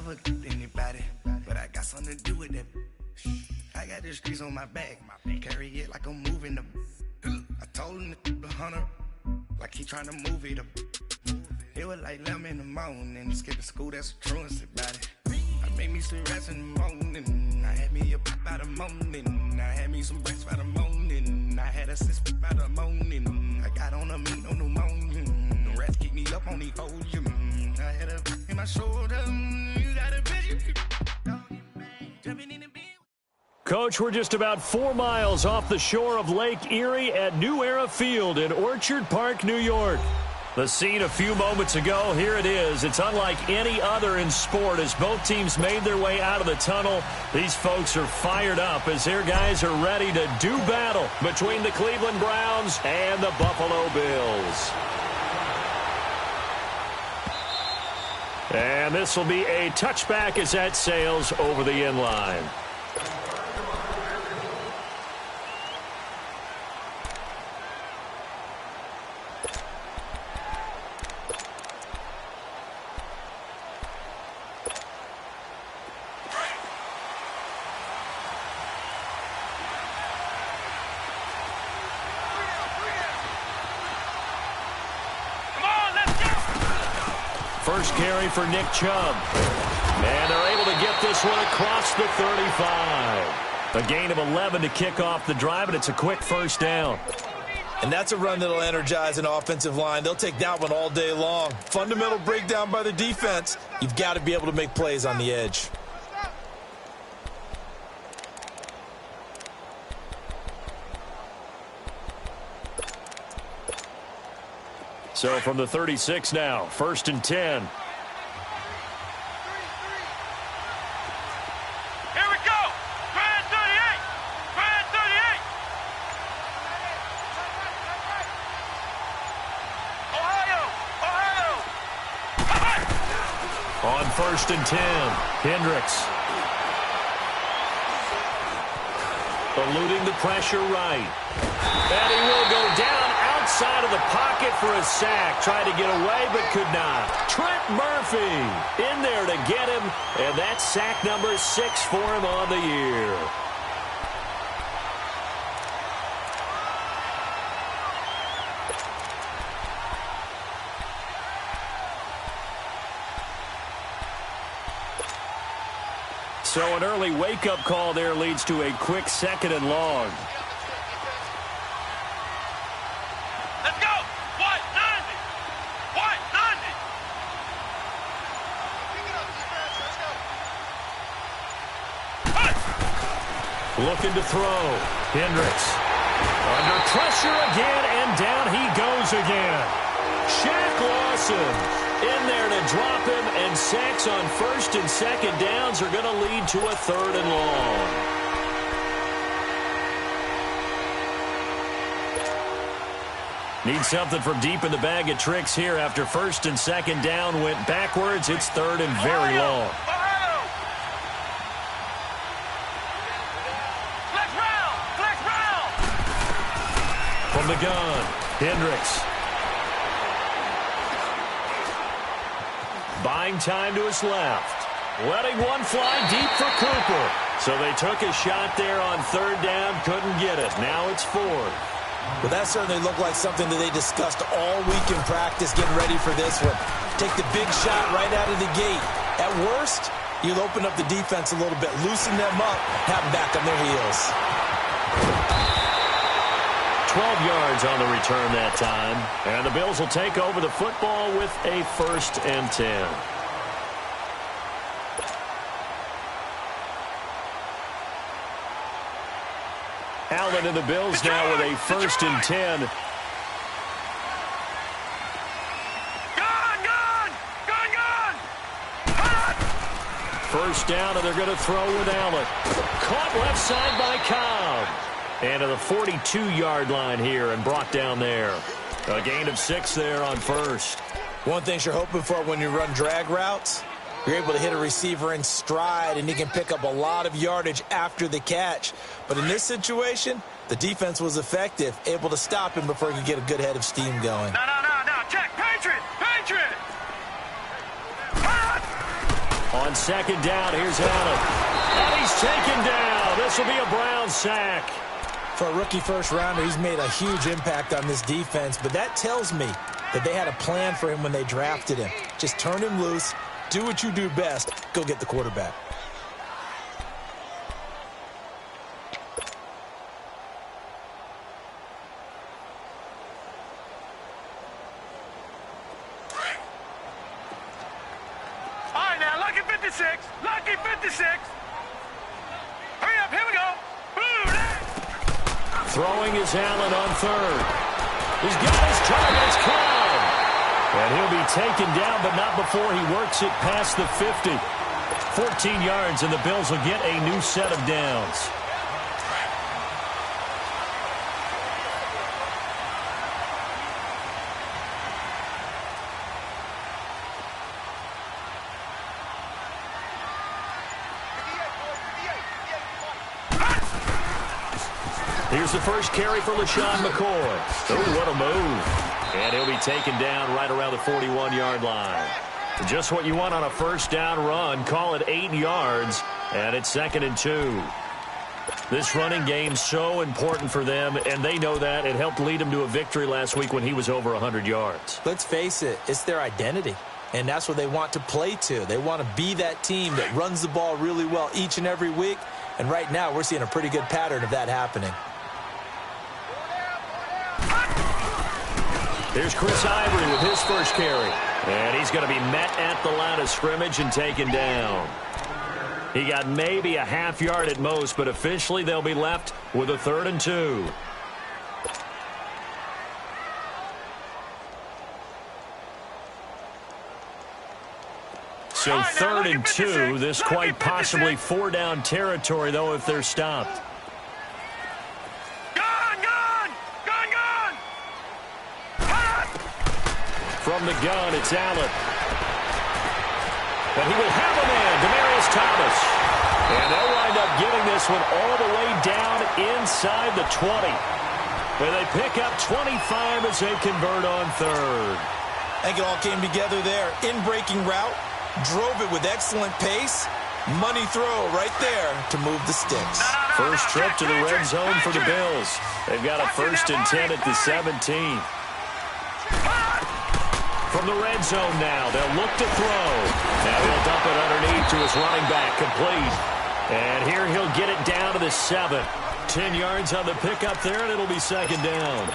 never anybody, but I got something to do with that. I got the streets on my back, carry it like I'm moving the. I told him the hunter, like he trying to move it up. It was like 11 in the morning, skipping school, that's a truancy about it. I made me some rest in the morning, I had me a pop by the morning, I had me some breakfast by the morning, I had a sis by the morning, I got on a meat, no pneumonia, the rats keep me up on the podium, I had a in my shoulder, you got a vision, jumping in the bin. Coach, we're just about 4 miles off the shore of Lake Erie at New Era Field in Orchard Park, New York. The scene a few moments ago, here it is. It's unlike any other in sport as both teams made their way out of the tunnel. These folks are fired up as their guys are ready to do battle between the Cleveland Browns and the Buffalo Bills. And this will be a touchback as that sails over the end line. First carry for Nick Chubb. And they're able to get this one across the 35. A gain of 11 to kick off the drive, and it's a quick first down. And that's a run that'll energize an offensive line. They'll take that one all day long. Fundamental breakdown by the defense. You've got to be able to make plays on the edge. So from the 36 now, 1st and 10. Here we go. Brand 38. Brand 38. Ohio. On 1st and 10, Hendricks. Eluding the pressure right. And he will go down outside of the pocket for a sack. Tried to get away, but could not. Trent Murphy in there to get him, and that's sack number 6 for him on the year. So an early wake-up call there leads to a quick 2nd and long. Let's go. What? 90. What? 90. Looking to throw. Hendricks. Under pressure again, and down he goes again. Shaq Lawson in there to drop him, and sacks on 1st and 2nd downs are going to lead to a 3rd and long. Need something from deep in the bag of tricks here after 1st and 2nd down went backwards. It's 3rd and very long. From the gun, Hendricks. Buying time to his left. Letting one fly deep for Cooper. So they took a shot there on 3rd down, couldn't get it. Now it's 4th. Well, that certainly looked like something that they discussed all week in practice, getting ready for this one. Take the big shot right out of the gate. At worst, you'll open up the defense a little bit, loosen them up, have them back on their heels. 12 yards on the return that time. And the Bills will take over the football with a 1st and 10. Allen and the Bills now with a 1st and 10. First down, and they're going to throw with Allen. Caught left side by Cobb. And to the 42-yard line here and brought down there. A gain of 6 there on 1st. One thing you're hoping for when you run drag routes, you're able to hit a receiver in stride, and he can pick up a lot of yardage after the catch. But in this situation, the defense was effective, able to stop him before he could get a good head of steam going. No. Check. Patriot. On On second down, here's Allen. And he's taken down. This will be a Brown sack. For a rookie first-rounder, he's made a huge impact on this defense, but that tells me that they had a plan for him when they drafted him. Just turn him loose, do what you do best, go get the quarterback. All right, now, lucky 56. Lucky 56. Hurry up, here we go. Boom. Throwing is Allen on third. He's got his target. It's caught. And he'll be taken down, but not before he works it past the 50. 14 yards, and the Bills will get a new set of downs. Here's the first carry for LaShawn McCoy. Oh, what a move. And he'll be taken down right around the 41-yard line. Just what you want on a first down run. Call it 8 yards, and it's 2nd and 2. This running game's so important for them, and they know that. It helped lead them to a victory last week when he was over 100 yards. Let's face it, it's their identity, and that's what they want to play to. They want to be that team that runs the ball really well each and every week, and right now we're seeing a pretty good pattern of that happening. Here's Chris Ivory with his first carry. And he's going to be met at the line of scrimmage and taken down. He got maybe a half yard at most, but officially they'll be left with a 3rd and 2. So 3rd and 2, this quite possibly 4-down territory, though, if they're stopped. From the gun, it's Allen. But he will have a man, Demaryius Thomas. And they'll wind up getting this one all the way down inside the 20. Where they pick up 25 as they convert on 3rd. I think it all came together there. In-breaking route, drove it with excellent pace. Money throw right there to move the sticks. First trip to the red zone for the Bills. They've got a 1st and 10 at the 17. From the red zone now, they'll look to throw. Now he'll dump it underneath to his running back, complete. And here he'll get it down to the 7. 10 yards on the pickup there, and it'll be 2nd down.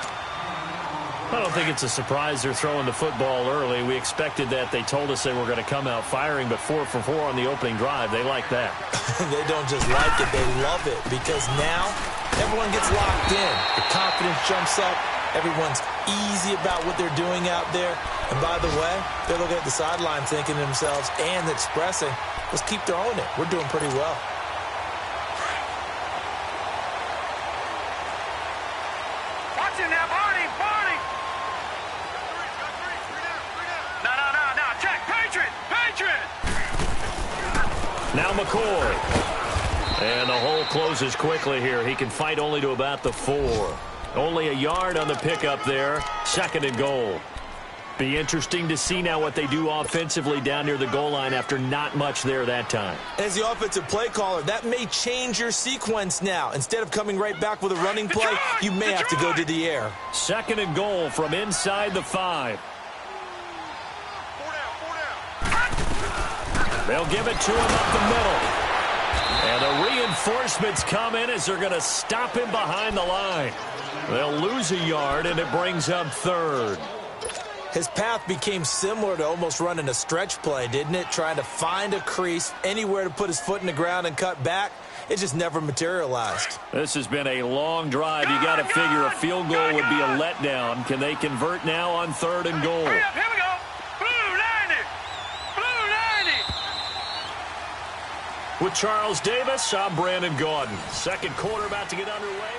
I don't think it's a surprise they're throwing the football early. We expected that. They told us they were going to come out firing, but 4 for 4 on the opening drive. They like that. They don't just like it, they love it, because now everyone gets locked in. The confidence jumps up. Everyone's easy about what they're doing out there. And by the way, they're looking at the sideline thinking to themselves and expressing, let's keep throwing it. We're doing pretty well. Watch him now, Barney. No. Check. Patriot. Now McCoy. And the hole closes quickly here. He can fight only to about the 4. Only a yard on the pickup there. 2nd and goal. Be interesting to see now what they do offensively down near the goal line after not much there that time. As the offensive play caller, that may change your sequence now. Instead of coming right back with a running play, you may have to go to the air. 2nd and goal from inside the 5. They'll give it to him up the middle. And the reinforcements come in as they're going to stop him behind the line. They'll lose a yard, and it brings up 3rd. His path became similar to almost running a stretch play, didn't it? Trying to find a crease, anywhere to put his foot in the ground and cut back. It just never materialized. This has been a long drive. You got to figure a field goal would be a letdown. Can they convert now on 3rd and goal? Hurry up, here we go. Blue 90. With Charles Davis, I'm Brandon Gaudin. Second quarter about to get underway.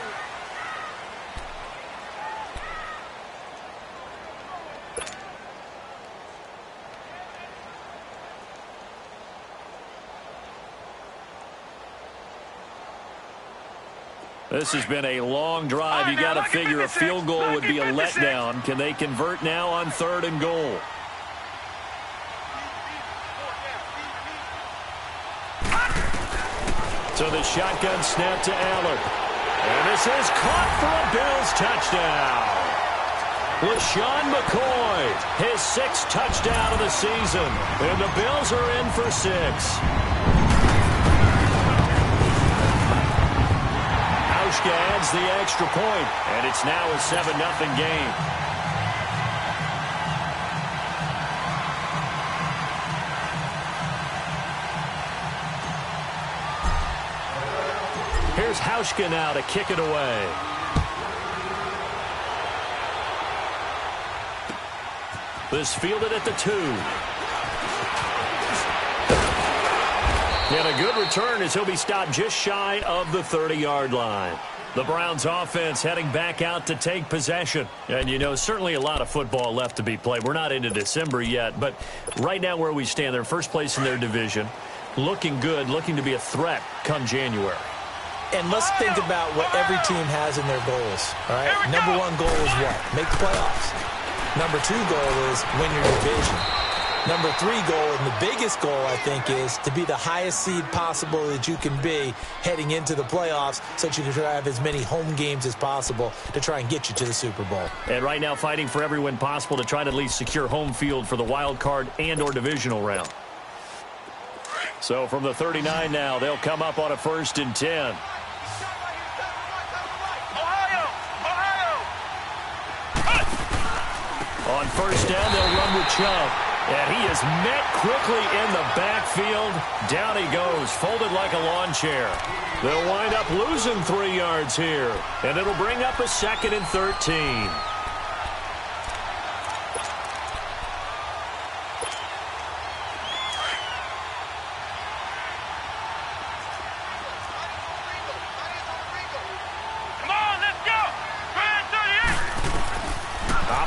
This has been a long drive. You got to figure a field goal would be a letdown. Can they convert now on 3rd and goal? So the shotgun snap to Allen. And this is caught for a Bills touchdown. LaShawn McCoy, his 6th touchdown of the season. And the Bills are in for 6. Hauschka adds the extra point, and it's now a 7-0 game. Here's Hauschka now to kick it away. This fielded at the 2. And a good return as he'll be stopped just shy of the 30-yard line. The Browns offense heading back out to take possession. And, you know, certainly a lot of football left to be played. We're not into December yet, but right now where we stand, they're first place in their division. Looking good, looking to be a threat come January. And let's think about what every team has in their goals, all right? Number 1 goal is what? Make the playoffs. Number 2 goal is win your division. Number 3 goal, and the biggest goal, I think, is to be the highest seed possible that you can be heading into the playoffs so that you can have as many home games as possible to try and get you to the Super Bowl. And right now fighting for every win possible to try to at least secure home field for the wild card and or divisional round. So from the 39 now, they'll come up on a 1st and 10. On 1st down, they'll run with Chubb. And he is met quickly in the backfield. Down he goes, folded like a lawn chair. They'll wind up losing 3 yards here. And it'll bring up a 2nd and 13.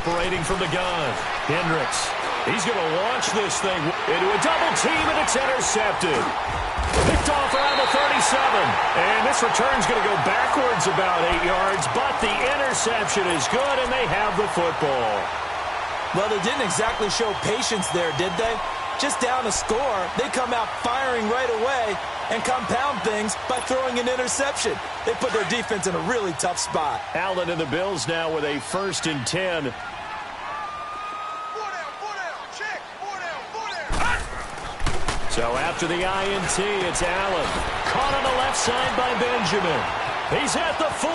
Operating from the gun, Hendricks. He's going to launch this thing into a double team, and it's intercepted. Picked off around the 37. And this return's going to go backwards about 8 yards, but the interception is good, and they have the football. Well, they didn't exactly show patience there, did they? Just down a score, they come out firing right away and compound things by throwing an interception. They put their defense in a really tough spot. Allen and the Bills now with a 1st and 10. So after the INT, it's Allen. Caught on the left side by Benjamin. He's at the 40.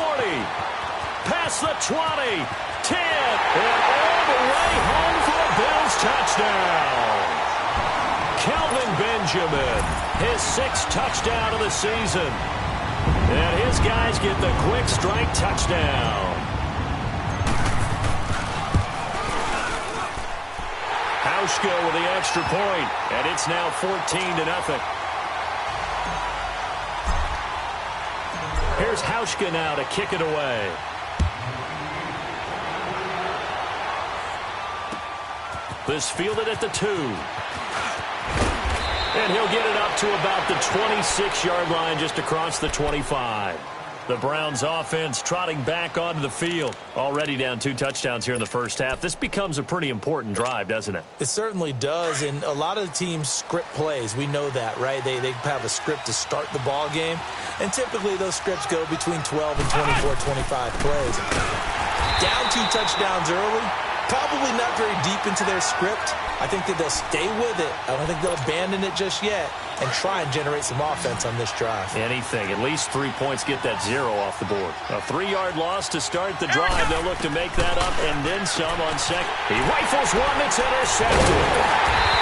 Past the 20. 10. And all the way home for a Bills touchdown. Kelvin Benjamin, his 6th touchdown of the season. And his guys get the quick strike touchdown. Hauschka with the extra point, and it's now 14-0. Here's Hauschka now to kick it away. This fielded at the 2. And he'll get it up to about the 26-yard line, just across the 25. The Browns offense trotting back onto the field. Already down 2 touchdowns here in the first half. This becomes a pretty important drive, doesn't it? It certainly does, and a lot of the teams script plays. We know that, right? They have a script to start the ball game, and typically those scripts go between 12 and 24, 25 plays. Down 2 touchdowns early, probably not very deep into their script. I think that they'll stay with it. I don't think they'll abandon it just yet and try and generate some offense on this drive. Anything. At least 3 points, get that 0 off the board. A 3-yard loss to start the drive. They'll look to make that up and then some on second. He rifles one that's intercepted.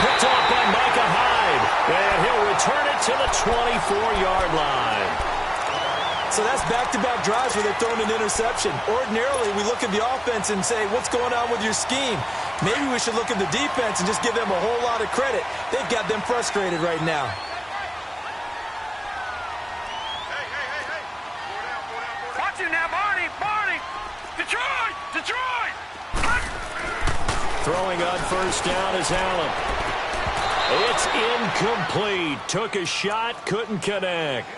Picked off by Micah Hyde. And he'll return it to the 24-yard line. So that's back-to-back drives where they're throwing an interception. Ordinarily, we look at the offense and say, what's going on with your scheme? Maybe we should look at the defense and just give them a whole lot of credit. They've got them frustrated right now. Hey. Watch him now, Barney. Detroit. Throwing on 1st down is Allen. It's incomplete. Took a shot, couldn't connect.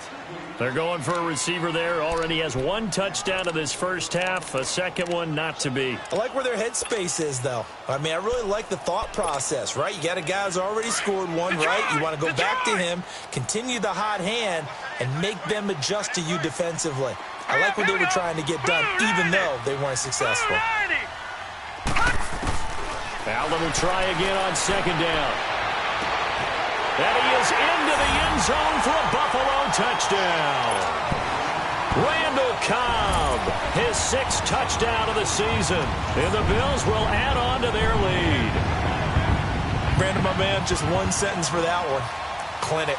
They're going for a receiver there. Already has one touchdown in this first half. A second one not to be. I like where their headspace is, though. I mean, I really like the thought process, right? You got a guy who's already scored one, right? You want to go back to him, continue the hot hand, and make them adjust to you defensively. I like what they were trying to get done, even though they weren't successful. Allen will try again on second down. And he is into the end zone for a Buffalo touchdown. Randall Cobb, his 6th touchdown of the season. And the Bills will add on to their lead. Brandon, my man, just one sentence for that one. Clinic.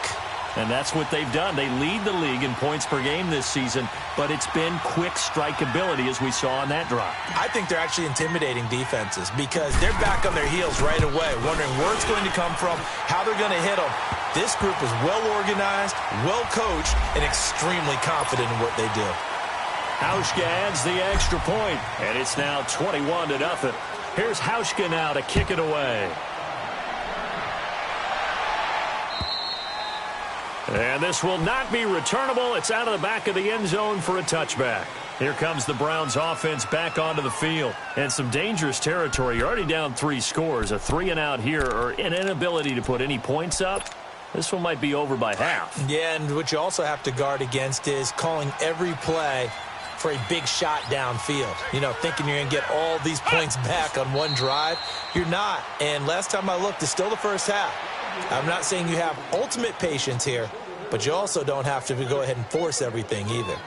And that's what they've done. They lead the league in points per game this season, but it's been quick strikeability as we saw on that drive. I think they're actually intimidating defenses because they're back on their heels right away, wondering where it's going to come from, how they're going to hit them. This group is well organized, well coached, and extremely confident in what they do. Hauschka adds the extra point, and it's now 21-0. Here's Hauschka now to kick it away. And this will not be returnable. It's out of the back of the end zone for a touchback. Here comes the Browns offense back onto the field. And some dangerous territory. You're already down 3 scores. A 3-and-out here or an inability to put any points up. This one might be over by half. Yeah, and what you also have to guard against is calling every play for a big shot downfield. You know, thinking you're going to get all these points back on one drive. You're not. And last time I looked, it's still the first half. I'm not saying you have ultimate patience here, but you also don't have to go ahead and force everything either.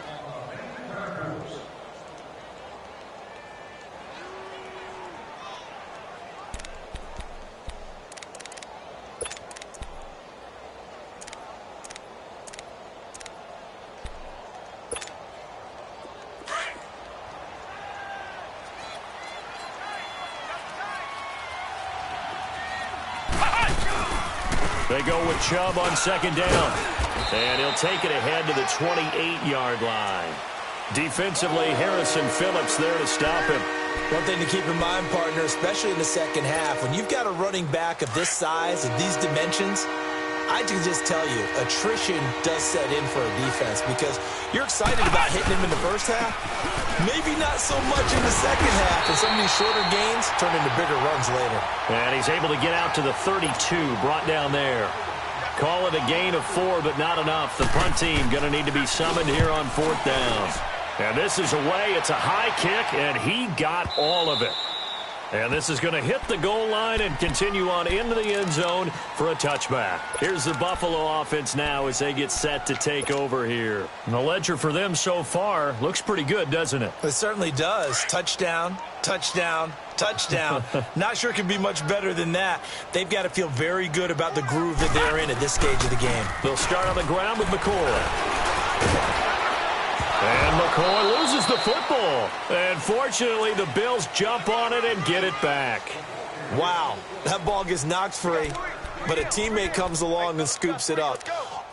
They go with Chubb on second down. And he'll take it ahead to the 28-yard line. Defensively, Harrison Phillips there to stop him. One thing to keep in mind, partner, especially in the second half, when you've got a running back of this size, of these dimensions, I can just tell you, attrition does set in for a defense because you're excited about hitting him in the first half. Maybe not so much in the second half, and some of these shorter gains turn into bigger runs later. And he's able to get out to the 32, brought down there. Call it a gain of 4, but not enough. The punt team going to need to be summoned here on 4th down. And this is away. It's a high kick, and he got all of it. And this is going to hit the goal line and continue on into the end zone for a touchback. Here's the Buffalo offense now as they get set to take over here. And the ledger for them so far looks pretty good, doesn't it? It certainly does. Touchdown, touchdown, touchdown. Not sure it can be much better than that. They've got to feel very good about the groove that they're in at this stage of the game. They'll start on the ground with McCoy. And McCoy loses the football. And fortunately, the Bills jump on it and get it back. Wow, that ball gets knocked free, but a teammate comes along and scoops it up.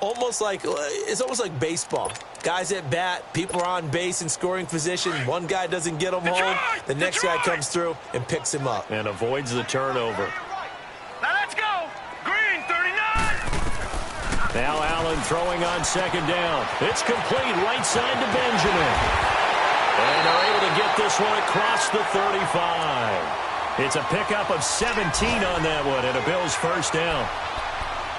It's almost like baseball. Guys at bat, people are on base in scoring position. One guy doesn't get him home. The next guy comes through and picks him up. And avoids the turnover. Now let's go. Green, 39. Now Allen throwing on second down. It's complete right side to Benjamin. And they're able to get this one across the 35. It's a pickup of 17 on that one and a Bills first down.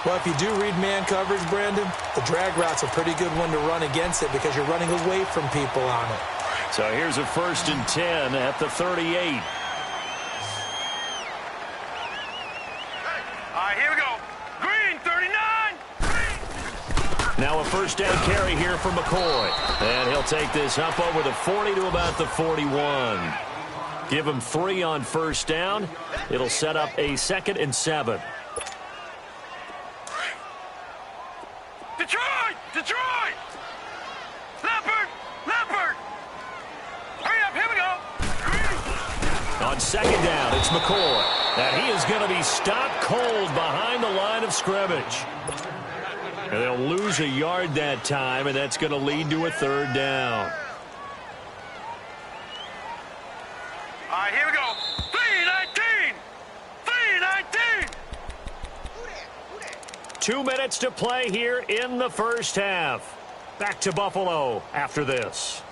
Well, if you do read man coverage, Brandon, the drag route's a pretty good one to run against it because you're running away from people on it. So here's a 1st and 10 at the 38. All right, here we go. Green, 39. Now a first down carry here for McCoy. And he'll take this up over the 40 to about the 41. Give him 3 on first down. It'll set up a 2nd and 7. Detroit! Detroit! Leopard! Leopard! Hurry up, here we go! On second down, it's McCoy. And he is going to be stopped cold behind the line of scrimmage. And they'll lose a yard that time, and that's going to lead to a 3rd down. All right, here we go. 319! 319! 2 minutes to play here in the first half. Back to Buffalo after this.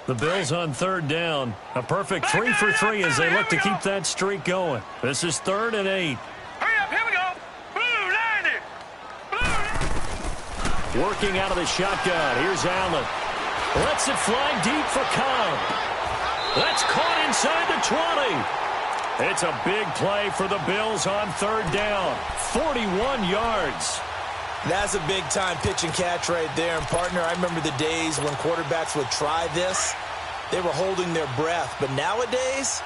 The Bills on third down. A perfect 3 for 3 as they look to keep that streak going. This is 3rd and 8. Hurry up, here we go. Blue 90. Blue. Working out of the shotgun. Here's Allen. Lets it fly deep for Cobb. That's caught inside the 20. It's a big play for the Bills on third down. 41 yards. That's a big-time pitch and catch right there. And, partner, I remember the days when quarterbacks would try this. They were holding their breath. But nowadays,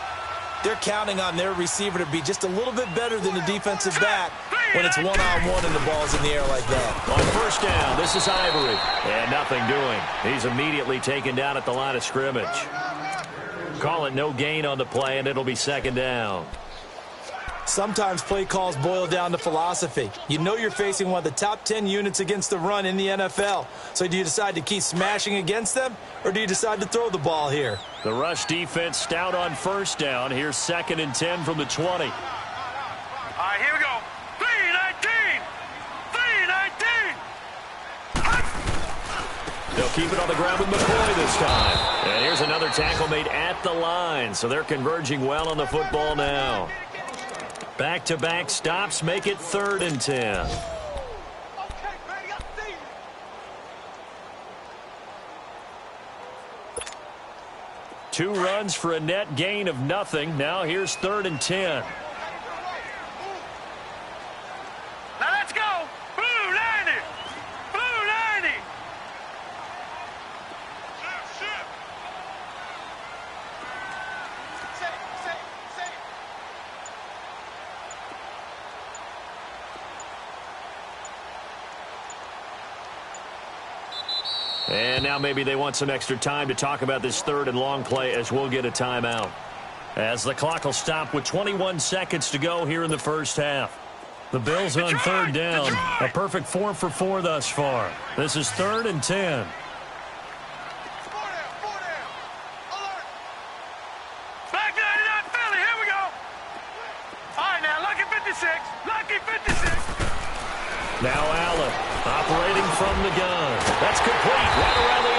they're counting on their receiver to be just a little bit better than the defensive back when it's one-on-one and the ball's in the air like that. On first down, this is Ivory. And nothing doing. He's immediately taken down at the line of scrimmage. Call it no gain on the play, and it'll be 2nd down. Sometimes play calls boil down to philosophy. You know you're facing one of the top 10 units against the run in the NFL. So do you decide to keep smashing against them, or do you decide to throw the ball here? The rush defense stout on first down. Here's 2nd and 10 from the 20. All right, here we go. 3-19. 3-19. They'll keep it on the ground with McCoy this time. And here's another tackle made at the line. So they're converging well on the football now. Back-to-back stops make it 3rd and 10. Two runs for a net gain of nothing. Now here's 3rd and 10. Now let's go. Blue 90. Blue 90. And now maybe they want some extra time to talk about this 3rd and long play as we'll get a timeout. As the clock will stop with 21 seconds to go here in the first half. The Bills on third down. A perfect 4 for 4 thus far. This is 3rd and 10. Back 99 Philly. Here we go. All right, now lucky 56. Lucky 56. Now Allen operating from the gun. That's complete right around the 8.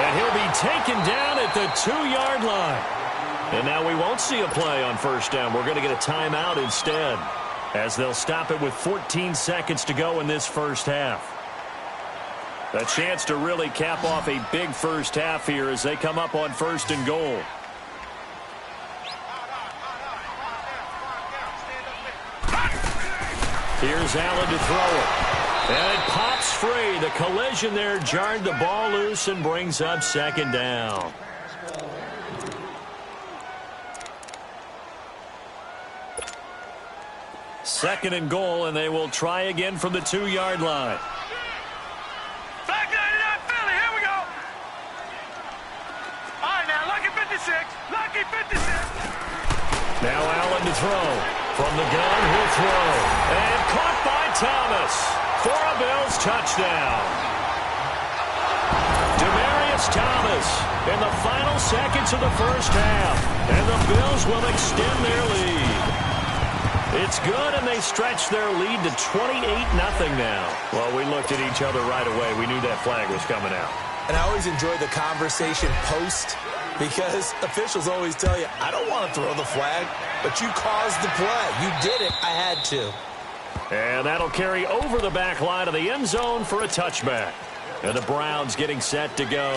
And he'll be taken down at the 2-yard line. And now we won't see a play on first down. We're going to get a timeout instead, as they'll stop it with 14 seconds to go in this first half. A chance to really cap off a big first half here as they come up on 1st and goal. Here's Allen to throw it. And it pops free. The collision there jarred the ball loose and brings up 2nd down. Second and goal, and they will try again from the 2-yard line. Back 99 Philly. Here we go. All right, now lucky 56. Lucky 56. Now Allen to throw. From the gun, he'll throw. And caught by Thomas for a Bills touchdown. Demaryius Thomas in the final seconds of the first half. And the Bills will extend their lead. It's good, and they stretch their lead to 28-0 now. Well, we looked at each other right away. We knew that flag was coming out. And I always enjoy the conversation post, because officials always tell you, I don't want to throw the flag, but you caused the play. You did it. I had to. And that'll carry over the back line of the end zone for a touchback. And the Browns getting set to go.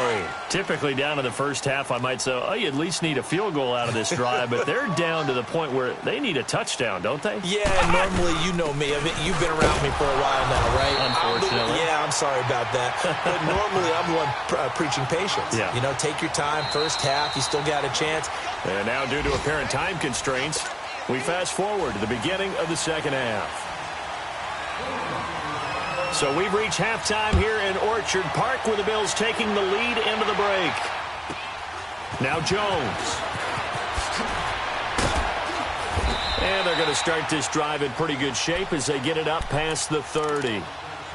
Typically down in the first half, I might say, oh, you at least need a field goal out of this drive. But they're down to the point where they need a touchdown, don't they? Yeah, normally, you know me. I mean, you've been around me for a while now, right? Unfortunately. I'm sorry about that. But normally, I'm the one preaching patience. Yeah. You know, take your time. First half, you still got a chance. And now, due to apparent time constraints, we fast forward to the beginning of the second half. So we've reached halftime here in Orchard Park, with the Bills taking the lead into the break. Now Jones. And they're going to start this drive in pretty good shape as they get it up past the 30.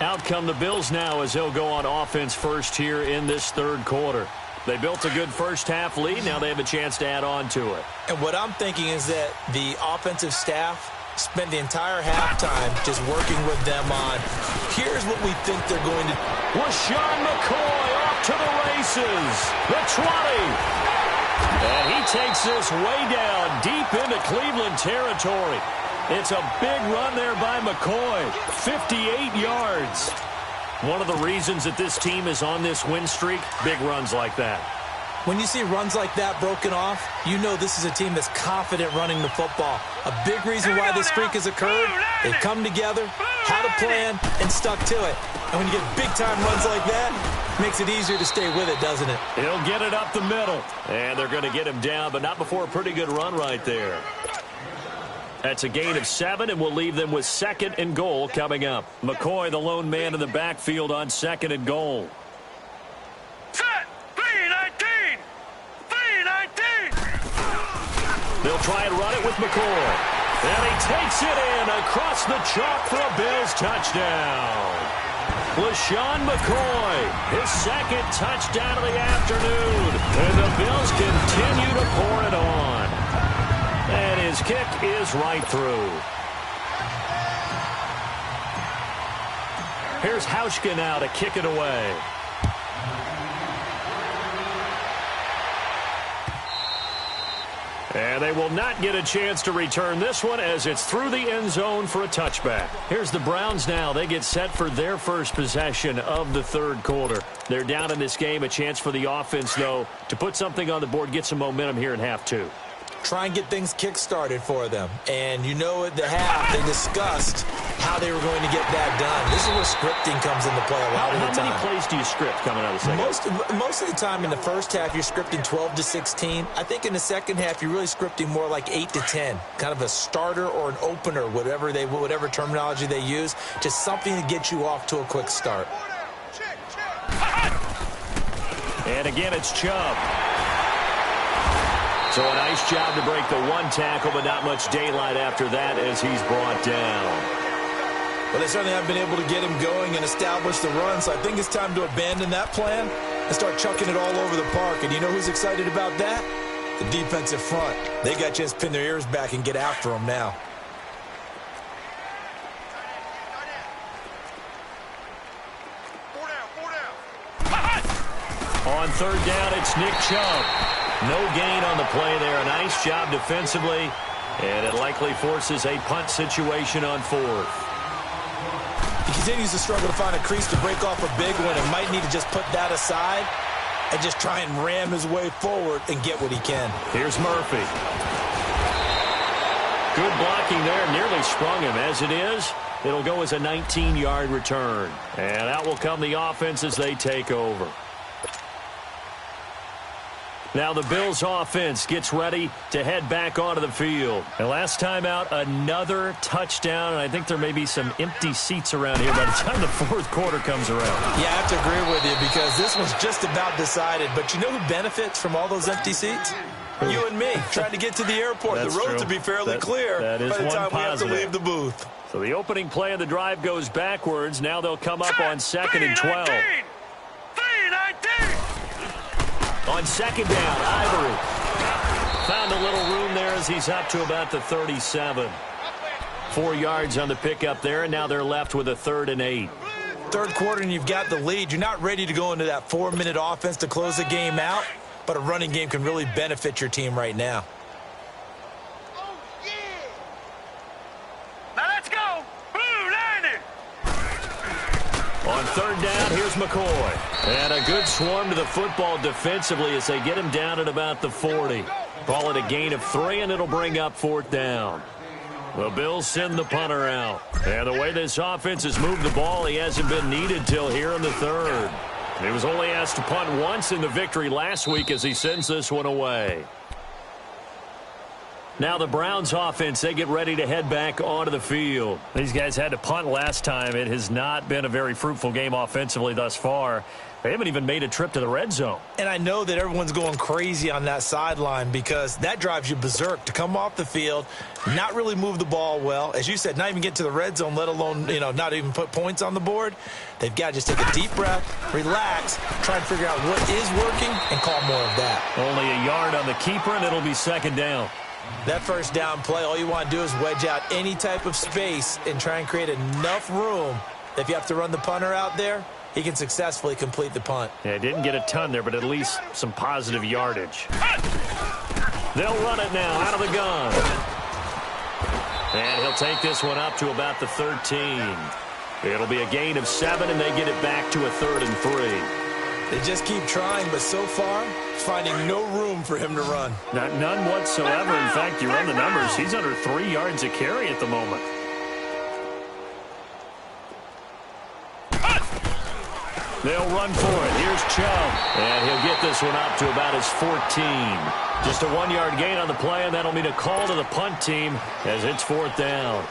Out come the Bills now as they'll go on offense first here in this third quarter. They built a good first-half lead. Now they have a chance to add on to it. And what I'm thinking is that the offensive staff spent the entire halftime just working with them on, here's what we think they're going to do. LaShawn McCoy off to the races. The 20. And he takes this way down deep into Cleveland territory. It's a big run there by McCoy. 58 yards. One of the reasons that this team is on this win streak, big runs like that. When you see runs like that broken off, you know this is a team that's confident running the football. A big reason why this streak has occurred, they've come together, had a plan, and stuck to it. And when you get big-time runs like that, it makes it easier to stay with it, doesn't it? He'll get it up the middle. And they're going to get him down, but not before a pretty good run right there. That's a gain of 7, and we'll leave them with 2nd and goal coming up. McCoy, the lone man in the backfield on 2nd and goal. Set! 3-19! 3-19! They'll try and run it with McCoy. And he takes it in across the chalk for a Bills touchdown. LaShawn McCoy, his 2nd touchdown of the afternoon. And the Bills continue to pour it on. And his kick is right through. Here's Hauschka now to kick it away. And they will not get a chance to return this one as it's through the end zone for a touchback. Here's the Browns now. They get set for their first possession of the 3rd quarter. They're down in this game. A chance for the offense, though, to put something on the board, get some momentum here in half 2. Try and get things kick-started for them. And you know at the half, they discussed how they were going to get that done. This is where scripting comes into play a lot of the time. How many plays do you script coming out of the second? Most of the time in the first half, you're scripting 12 to 16. I think in the second half, you're really scripting more like 8 to 10. Kind of a starter or an opener, whatever terminology they use. Just something to get you off to a quick start. And again, it's Chubb. So a nice job to break the 1 tackle, but not much daylight after that as he's brought down. Well, they certainly have been able to get him going and establish the run, so I think it's time to abandon that plan and start chucking it all over the park. And you know who's excited about that? The defensive front. They got a chance to pin their ears back and get after him now. On 3rd down, it's Nick Chubb. No gain on the play there. A nice job defensively, and it likely forces a punt situation on 4th. He continues to struggle to find a crease to break off a big one and might need to just put that aside and just try and ram his way forward and get what he can. Here's Murphy. Good blocking there. Nearly sprung him. As it is, it'll go as a 19-yard return. And out will come the offense as they take over. Now the Bills offense gets ready to head back onto the field. And last time out, another touchdown, and I think there may be some empty seats around here by the time the 4th quarter comes around. Yeah, I have to agree with you because this one's just about decided. But you know who benefits from all those empty seats? You and me, trying to get to the airport. That's the road true. to be fairly clear that is by the time we have to leave the booth. So the opening play of the drive goes backwards. Now they'll come up on 2nd and 12. 3-19! On 2nd down, Ivory found a little room there as he's up to about the 37. 4 yards on the pickup there, and now they're left with a 3rd and 8. 3rd quarter, and you've got the lead. You're not ready to go into that 4-minute offense to close the game out, but a running game can really benefit your team right now. Now let's go! Blue 90! On 3rd down, here's McCoy. And a good swarm to the football defensively as they get him down at about the 40. Call it a gain of 3, and it'll bring up 4th down. The Bills send the punter out. And the way this offense has moved the ball, he hasn't been needed till here in the 3rd. He was only asked to punt once in the victory last week as he sends this one away. Now the Browns offense, they get ready to head back onto the field. These guys had to punt last time. It has not been a very fruitful game offensively thus far. They haven't even made a trip to the red zone. And I know that everyone's going crazy on that sideline because that drives you berserk to come off the field, not really move the ball well. As you said, not even get to the red zone, let alone, not even put points on the board. They've got to just take a deep breath, relax, try and figure out what is working, and call more of that. Only a yard on the keeper, and it'll be second down. That first down play, all you want to do is wedge out any type of space and try and create enough room. If you have to run the punter out there, he can successfully complete the punt. Yeah, didn't get a ton there, but at least some positive yardage. They'll run it now out of the gun. And he'll take this one up to about the 13. It'll be a gain of 7, and they get it back to a 3rd and 3. They just keep trying, but so far, finding no room for him to run. None whatsoever. In fact, you run the numbers. He's under 3 yards a carry at the moment. They'll run for it. Here's Chubb. And he'll get this one up to about his 14. Just a 1-yard gain on the play, and that'll mean a call to the punt team as it's 4th down.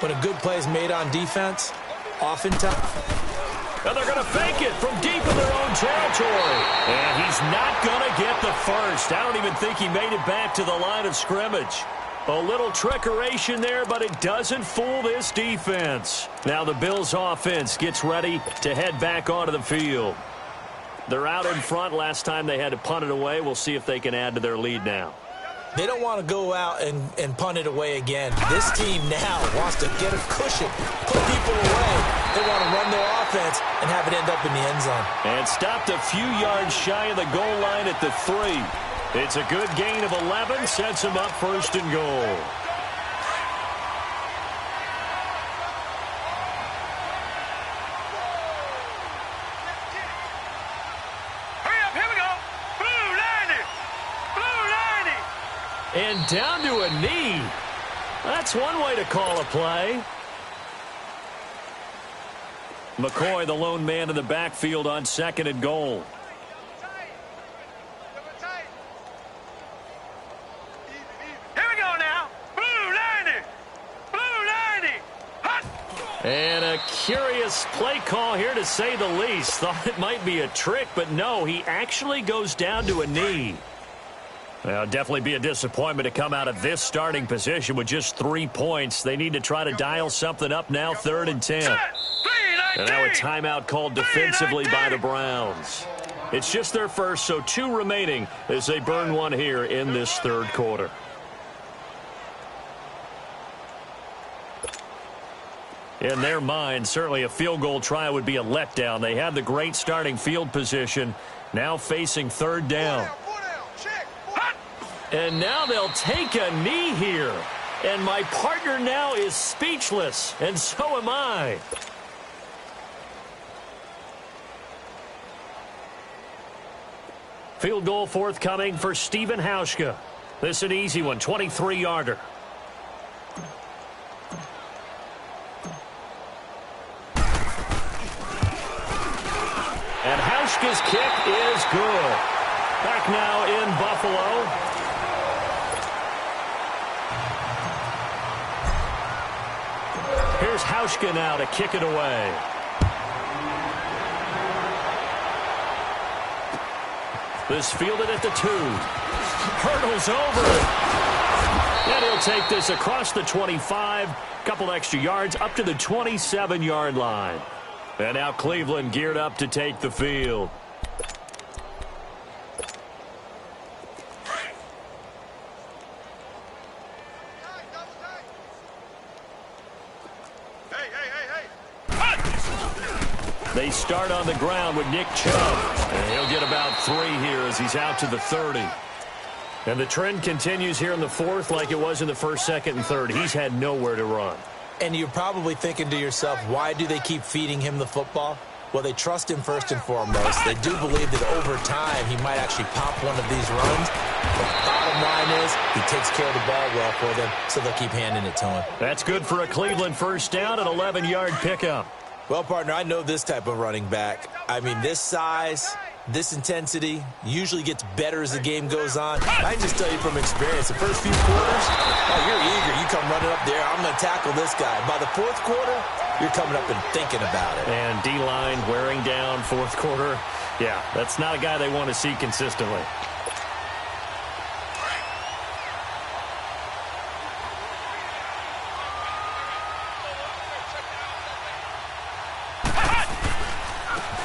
When a good play is made on defense, oftentimes... And they're going to fake it from deep in their own territory. And he's not going to get the first. I don't even think he made it back to the line of scrimmage. A little trickeration there, but it doesn't fool this defense. Now the Bills' offense gets ready to head back onto the field. They're out in front. Last time they had to punt it away. We'll see if they can add to their lead now. They don't want to go out and punt it away again. This team now wants to get a cushion, put people away. They want to run their offense and have it end up in the end zone. And stopped a few yards shy of the goal line at the 3. It's a good gain of 11, sets him up 1st and goal. Hurry up, here we go. Blue 90. Blue 90. And down to a knee. That's one way to call a play. McCoy, the lone man in the backfield on 2nd and goal. And a curious play call here, to say the least. Thought it might be a trick, but no, he actually goes down to a knee. Well, definitely be a disappointment to come out of this starting position with just 3 points. They need to try to dial something up now, 3rd and 10. And now a timeout called defensively by the Browns. It's just their first, so 2 remaining as they burn one here in this 3rd quarter. In their mind, certainly a field goal try would be a letdown. They had the great starting field position, now facing 3rd down. And now they'll take a knee here. And my partner now is speechless, and so am I. Field goal forthcoming for Stephen Hauschka. This an easy one, 23-yarder. And Hauschka's kick is good. Back now in Buffalo. Here's Hauschka now to kick it away. This fielded at the 2. Hurdles over it. And he'll take this across the 25. Couple extra yards up to the 27-yard line. And now Cleveland geared up to take the field. They start on the ground with Nick Chubb. And he'll get about 3 here as he's out to the 30. And the trend continues here in the 4th like it was in the 1st, 2nd, and 3rd. He's had nowhere to run. And you're probably thinking to yourself, why do they keep feeding him the football? Well, they trust him first and foremost. They do believe that over time he might actually pop one of these runs. But the bottom line is he takes care of the ball well for them, so they'll keep handing it to him. That's good for a Cleveland first down, an 11-yard pickup. Well, partner, I know this type of running back. I mean, this size, this intensity usually gets better as the game goes on. I can just tell you from experience, the first few quarters, oh, you're eager. You come running up there, I'm going to tackle this guy. By the fourth quarter, you're coming up and thinking about it. And D-line wearing down fourth quarter. Yeah, that's not a guy they want to see consistently.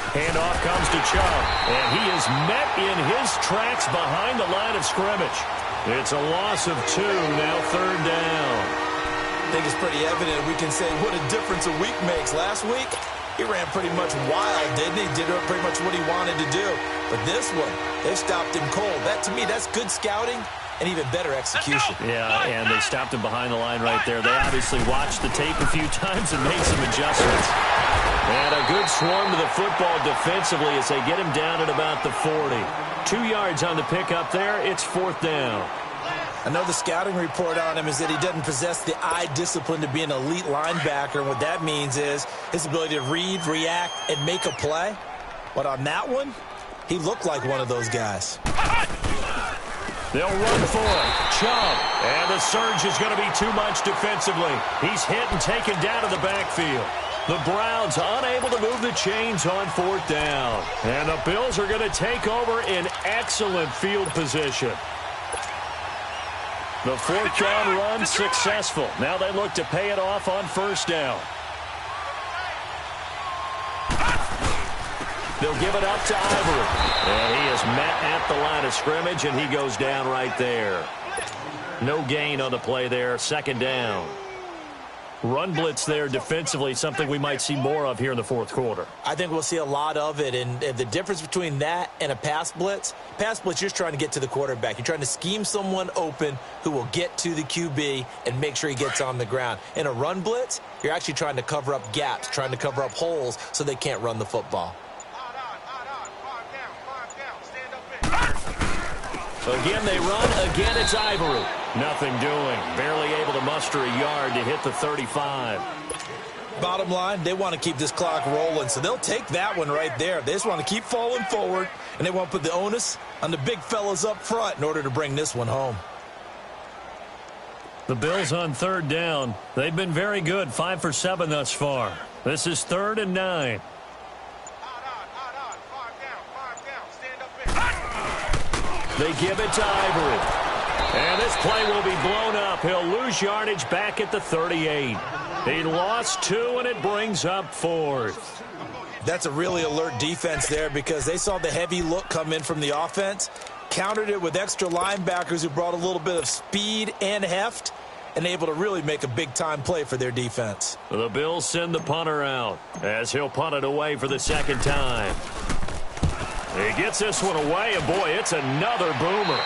Handoff comes to Chubb, and he is met in his tracks behind the line of scrimmage. It's a loss of 2, now third down. I think it's pretty evident. We can say what a difference a week makes. Last week, he ran pretty much wild, didn't he? Did pretty much what he wanted to do. But this one, they stopped him cold. That, to me, that's good scouting and even better execution. Yeah, and they stopped him behind the line right there. They obviously watched the tape a few times and made some adjustments. And a good swarm to the football defensively as they get him down at about the 40. 2 yards on the pickup there. It's fourth down. I know the scouting report on him is that he doesn't possess the eye discipline to be an elite linebacker. And what that means is his ability to read, react, and make a play. But on that one, he looked like one of those guys. They'll run for it. Chubb. And the surge is going to be too much defensively. He's hit and taken down to the backfield. The Browns unable to move the chains on fourth down. And the Bills are going to take over in excellent field position. The fourth down run successful. Now they look to pay it off on first down. They'll give it up to Ivory. And he is met at the line of scrimmage, and he goes down right there. No gain on the play there. Second down. Run blitz there defensively, something we might see more of here in the fourth quarter. I think we'll see a lot of it, and the difference between that and a pass blitz, you're just trying to get to the quarterback. You're trying to scheme someone open who will get to the QB and make sure he gets on the ground. In a run blitz, you're actually trying to cover up gaps, trying to cover up holes so they can't run the football. Again they run. Again it's Ivory. Nothing doing. Barely able to muster a yard to hit the 35. Bottom line, they want to keep this clock rolling, so they'll take that one right there. They just want to keep falling forward, and they want to put the onus on the big fellas up front in order to bring this one home. The Bills on third down. They've been very good, 5 for 7 thus far. This is 3rd and 9. They give it to Ivory. And this play will be blown up. He'll lose yardage back at the 38. He lost 2, and it brings up 4th. That's a really alert defense there because they saw the heavy look come in from the offense, countered it with extra linebackers who brought a little bit of speed and heft, and able to really make a big-time play for their defense. The Bills send the punter out as he'll punt it away for the second time. He gets this one away, and boy, it's another boomer.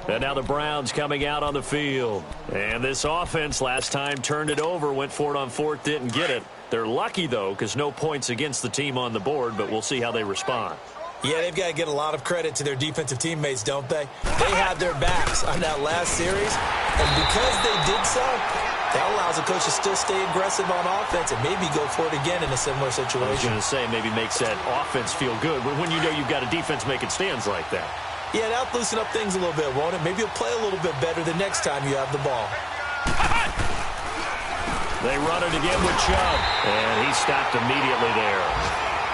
And now the Browns coming out on the field. And this offense last time turned it over, went for it on 4th, didn't get it. They're lucky, though, because no points against the team on the board, but we'll see how they respond. Yeah, they've got to get a lot of credit to their defensive teammates, don't they? They had their backs on that last series, and because they did so, that allows the coach to still stay aggressive on offense and maybe go for it again in a similar situation. I was going to say maybe makes that offense feel good when you know you've got a defense making stands like that. Yeah, that'll loosen up things a little bit, won't it? Maybe you'll play a little bit better the next time you have the ball. They run it again with Chubb, and he stopped immediately there.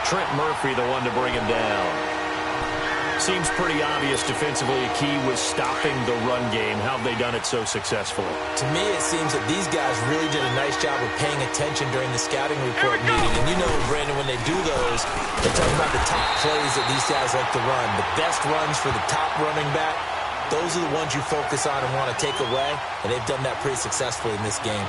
Trent Murphy, the one to bring him down. Seems pretty obvious defensively a key was stopping the run game. How have they done it so successfully? To me, it seems that these guys really did a nice job of paying attention during the scouting report meeting. And you know, Brandon, when they do those, they talk about the top plays that these guys like to run. The best runs for the top running back, those are the ones you focus on and want to take away. And they've done that pretty successfully in this game.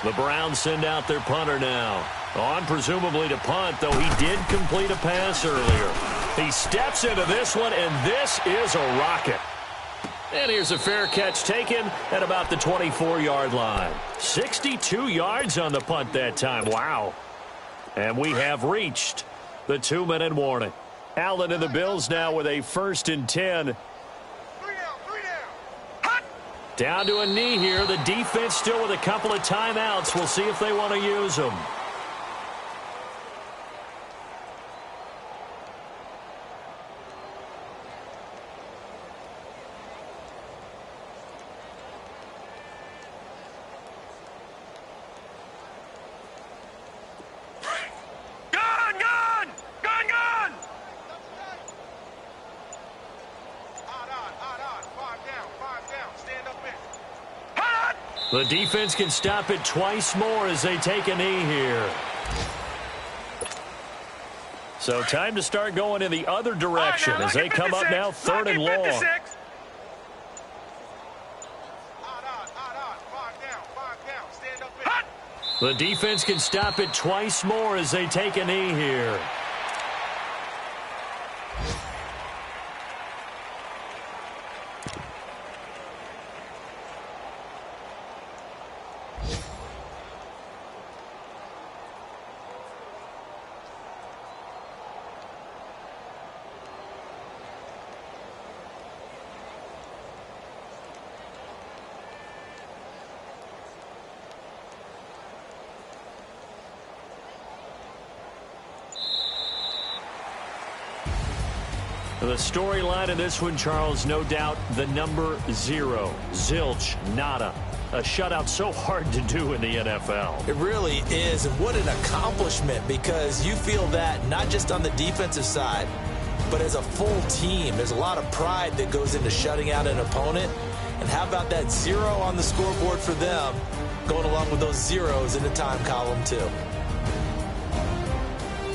The Browns send out their punter now. On presumably to punt, though he did complete a pass earlier. He steps into this one, and this is a rocket. And here's a fair catch taken at about the 24-yard line. 62 yards on the punt that time. Wow. And we have reached the 2-minute warning. Allen and the Bills now with a 1st and 10. Down to a knee here. The defense still with a couple of timeouts. We'll see if they want to use them. The defense can stop it twice more as they take a knee here. So time to start going in the other direction as they come up now 3rd and long. The defense can stop it twice more as they take a knee here. The storyline in this one, Charles, no doubt the number 0. Zilch, nada. A shutout so hard to do in the NFL. It really is, and what an accomplishment, because you feel that not just on the defensive side, but as a full team. There's a lot of pride that goes into shutting out an opponent. And how about that 0 on the scoreboard for them, going along with those zeros in the time column too.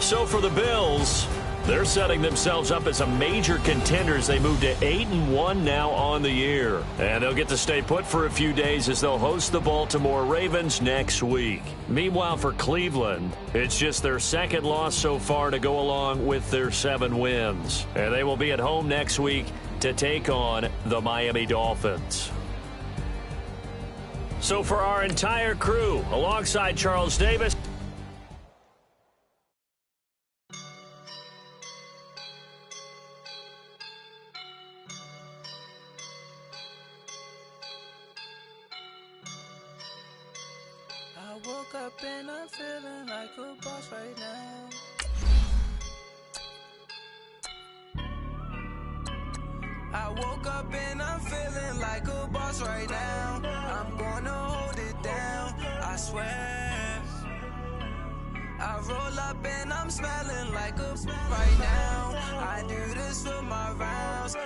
So for the Bills, they're setting themselves up as a major contender as they move to 8-1 now on the year. And they'll get to stay put for a few days as they'll host the Baltimore Ravens next week. Meanwhile, for Cleveland, it's just their 2nd loss so far to go along with their 7 wins. And they will be at home next week to take on the Miami Dolphins. So for our entire crew, alongside Charles Davis, I woke up and I'm feeling like a boss right now. I woke up and I'm feeling like a boss right now. I'm gonna hold it down, I swear. I roll up and I'm smelling like a right now. I do this for my rounds,